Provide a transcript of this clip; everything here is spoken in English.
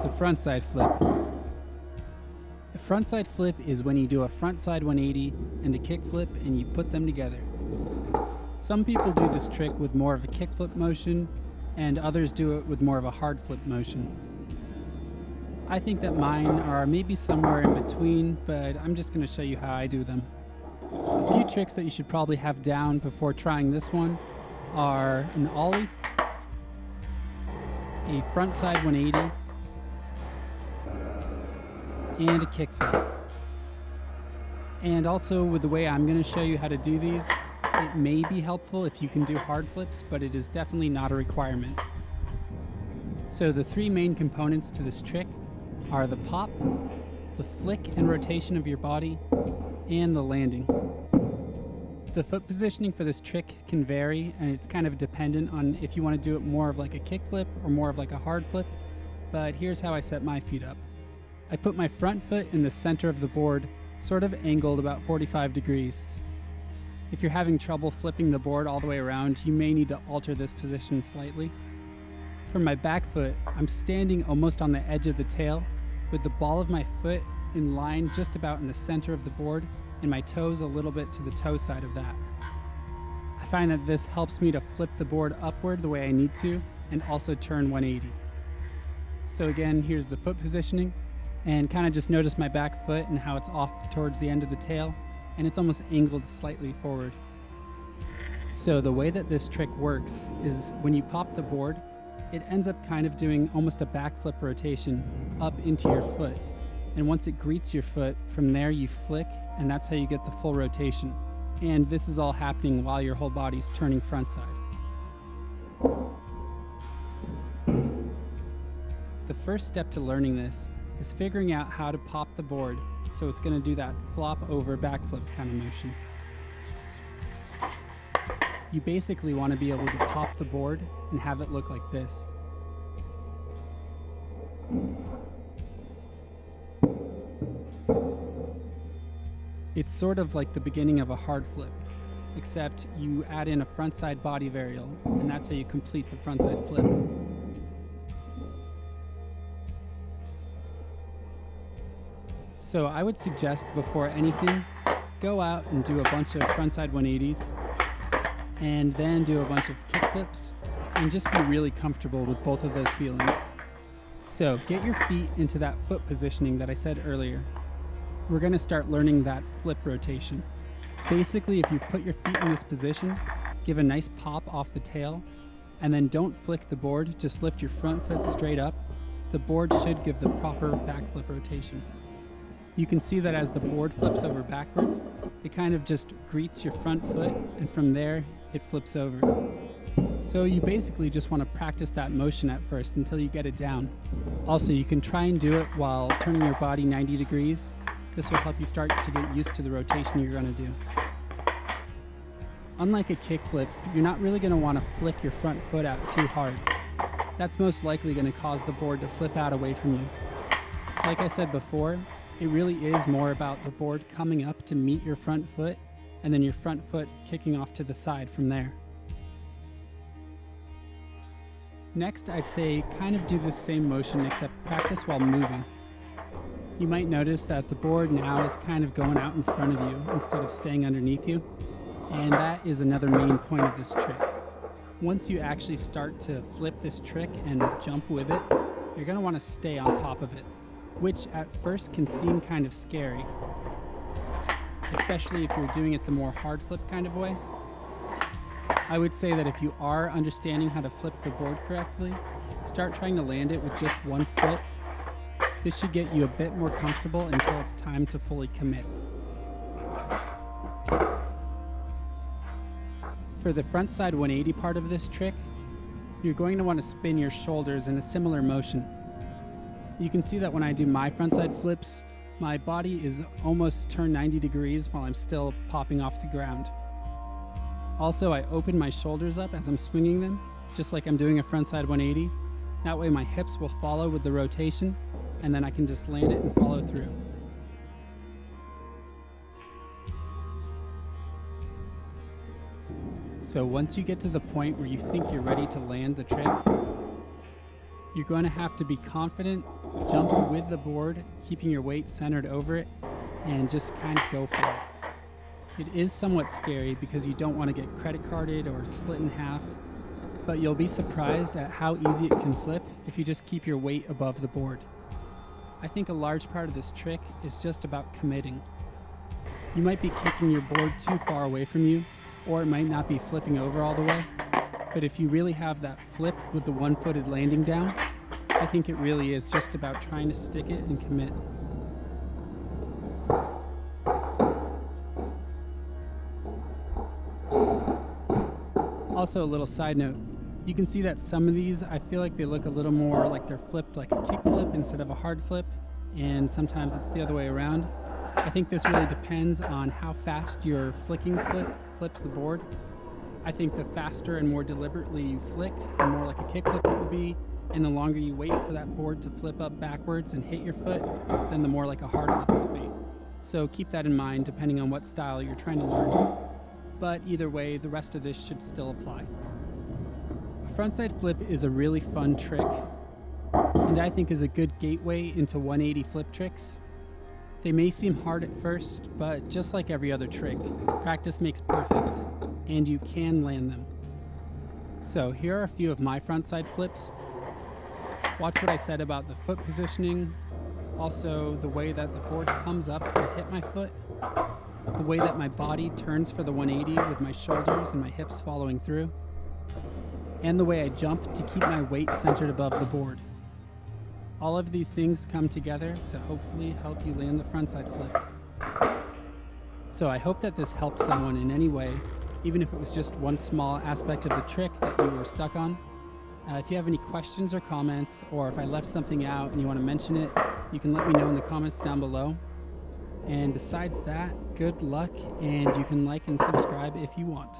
The frontside flip. A frontside flip is when you do a frontside 180 and a kickflip and you put them together. Some people do this trick with more of a kickflip motion, and others do it with more of a hard flip motion. I think that mine are maybe somewhere in between, but I'm just going to show you how I do them. A few tricks that you should probably have down before trying this one are an Ollie, a frontside 180, and a kickflip. And also, with the way I'm going to show you how to do these, it may be helpful if you can do hard flips, but it is definitely not a requirement. So the three main components to this trick are the pop, the flick and rotation of your body, and the landing. The foot positioning for this trick can vary, and it's kind of dependent on if you want to do it more of like a kickflip or more of like a hard flip, but here's how I set my feet up. I put my front foot in the center of the board, sort of angled about 45 degrees. If you're having trouble flipping the board all the way around, you may need to alter this position slightly. For my back foot, I'm standing almost on the edge of the tail, with the ball of my foot in line just about in the center of the board, and my toes a little bit to the toe side of that. I find that this helps me to flip the board upward the way I need to, and also turn 180. So again, here's the foot positioning, and kind of just notice my back foot and how it's off towards the end of the tail, and it's almost angled slightly forward. So the way that this trick works is when you pop the board, it ends up kind of doing almost a backflip rotation up into your foot. And once it greets your foot, from there you flick, and that's how you get the full rotation. And this is all happening while your whole body's turning frontside. The first step to learning this is figuring out how to pop the board so it's going to do that flop over backflip kind of motion. You basically want to be able to pop the board and have it look like this. It's sort of like the beginning of a hard flip, except you add in a frontside body varial, and that's how you complete the frontside flip. So I would suggest before anything, go out and do a bunch of frontside 180s, and then do a bunch of kickflips, and just be really comfortable with both of those feelings. So get your feet into that foot positioning that I said earlier. We're going to start learning that flip rotation. Basically, if you put your feet in this position, give a nice pop off the tail, and then don't flick the board, just lift your front foot straight up. The board should give the proper backflip rotation. You can see that as the board flips over backwards, it kind of just greets your front foot, and from there, it flips over. So you basically just want to practice that motion at first until you get it down. Also, you can try and do it while turning your body 90 degrees. This will help you start to get used to the rotation you're going to do. Unlike a kickflip, you're not really going to want to flick your front foot out too hard. That's most likely going to cause the board to flip out away from you. Like I said before, it really is more about the board coming up to meet your front foot, and then your front foot kicking off to the side from there. Next, I'd say kind of do the same motion except practice while moving. You might notice that the board now is kind of going out in front of you instead of staying underneath you, and that is another main point of this trick. Once you actually start to flip this trick and jump with it, you're going to want to stay on top of it, which at first can seem kind of scary, especially if you're doing it the more hard flip kind of way. I would say that if you are understanding how to flip the board correctly, start trying to land it with just one foot. This should get you a bit more comfortable until it's time to fully commit. For the frontside 180 part of this trick, you're going to want to spin your shoulders in a similar motion. You can see that when I do my frontside flips, my body is almost turned 90 degrees while I'm still popping off the ground. Also, I open my shoulders up as I'm swinging them, just like I'm doing a frontside 180. That way my hips will follow with the rotation, and then I can just land it and follow through. So once you get to the point where you think you're ready to land the trick, you're going to have to be confident Jump with the board, keeping your weight centered over it, and just kind of go for it. It is somewhat scary because you don't want to get credit carded or split in half, but you'll be surprised at how easy it can flip if you just keep your weight above the board. I think a large part of this trick is just about committing. You might be kicking your board too far away from you, or it might not be flipping over all the way, but if you really have that flip with the one-footed landing down, I think it really is just about trying to stick it and commit. Also, a little side note, you can see that some of these, I feel like they look a little more like they're flipped like a kickflip instead of a hard flip, and sometimes it's the other way around. I think this really depends on how fast your flicking foot flips the board. I think the faster and more deliberately you flick, the more like a kickflip it will be, and the longer you wait for that board to flip up backwards and hit your foot, then the more like a hard flip it will be. So keep that in mind depending on what style you're trying to learn. But either way, the rest of this should still apply. A frontside flip is a really fun trick, and I think is a good gateway into 180 flip tricks. They may seem hard at first, but just like every other trick, practice makes perfect, and you can land them. So here are a few of my frontside flips. Watch what I said about the foot positioning, also the way that the board comes up to hit my foot, the way that my body turns for the 180 with my shoulders and my hips following through, and the way I jump to keep my weight centered above the board. All of these things come together to hopefully help you land the frontside flip. So I hope that this helped someone in any way, even if it was just one small aspect of the trick that you were stuck on. If you have any questions or comments, or if I left something out and you want to mention it, you can let me know in the comments down below. And besides that, good luck, and you can like and subscribe if you want.